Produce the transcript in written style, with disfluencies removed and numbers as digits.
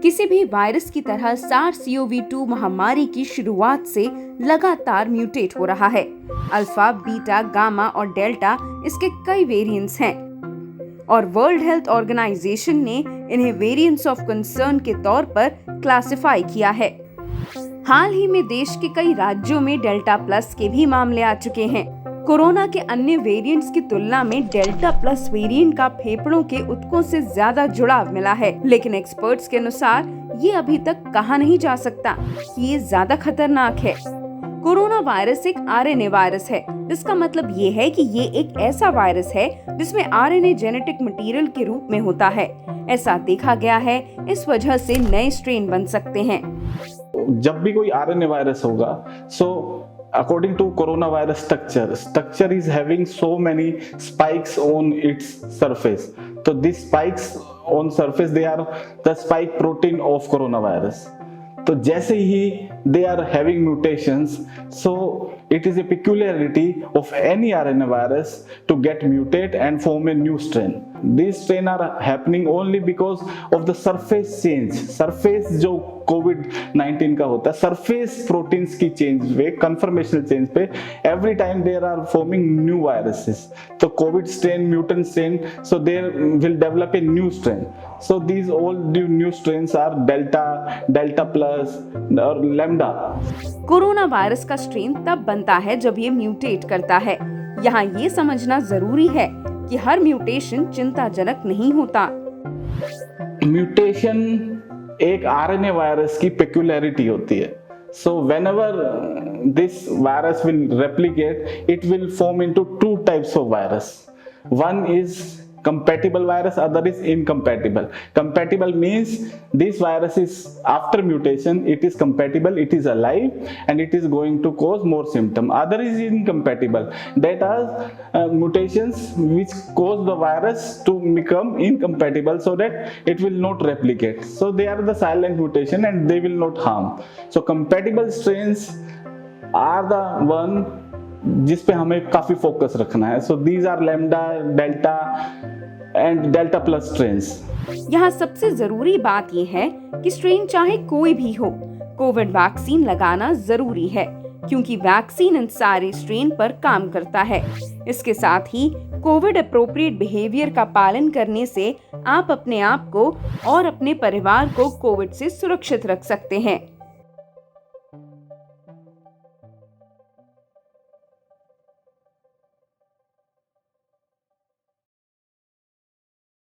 किसी भी वायरस की तरह SARS-CoV-2 महामारी की शुरुआत से लगातार म्यूटेट हो रहा है। अल्फा, बीटा, गामा और डेल्टा इसके कई वेरिएंट्स हैं और वर्ल्ड हेल्थ ऑर्गेनाइजेशन ने इन्हें वेरिएंट्स ऑफ कंसर्न के तौर पर क्लासिफाई किया है। हाल ही में देश के कई राज्यों में डेल्टा प्लस के भी मामले आ चुके हैं। कोरोना के अन्य वेरिएंट्स की तुलना में डेल्टा प्लस वेरिएंट का फेफड़ों के ऊतकों से ज्यादा जुड़ाव मिला है, लेकिन एक्सपर्ट्स के अनुसार ये अभी तक कहा नहीं जा सकता कि ये ज्यादा खतरनाक है। कोरोना वायरस एक आरएनए वायरस है, जिसका मतलब ये है कि ये एक ऐसा वायरस है जिसमें आरएनए जेनेटिक मटेरियल के रूप में होता है। ऐसा देखा गया है, इस वजह से नए स्ट्रेन बन सकते हैं। जब भी कोई आरएनए वायरस होगा, according to coronavirus structure is having so many spikes on its surface. So these spikes on surface, they are the spike protein of coronavirus. तो जैसे ही they are having mutations, so it is a peculiarity of any RNA virus to get mutate and form a new strain. These strain are happening only because of the surface change. Surface जो COVID-19 का होता है, surface proteins की change पे, conformational change पे, every time there are forming new viruses. तो COVID strain, mutant strain, so there will develop a new strain. So these all new strains are Delta, Delta plus और Lambda. Corona virus का strain तब बनता है जब ये mutate करता है। यहाँ ये समझना जरूरी है कि हर म्यूटेशन चिंताजनक नहीं होता। म्यूटेशन एक आरएनए वायरस की पेक्युलरिटी होती है। So whenever this virus will replicate, it will form into two types of virus. One is compatible virus, other is incompatible. Compatible means this virus is after mutation, it is compatible, it is alive and it is going to cause more symptom. Other is incompatible, that are mutations which cause the virus to become incompatible so that it will not replicate. So they are the silent mutation and they will not harm. So compatible strains are the one जिस पे हमें काफी focus रखना है। So these are lambda, delta and delta plus strains. यहाँ सबसे जरूरी बात ये है कि स्ट्रेन चाहे कोई भी हो, कोविड वैक्सीन लगाना जरूरी है, क्योंकि वैक्सीन इन सारे स्ट्रेन पर काम करता है। इसके साथ ही कोविड अप्रोप्रिएट बिहेवियर का पालन करने से आप अपने आप को और अपने परिवार को कोविड से सुरक्षित रख सकते हैं।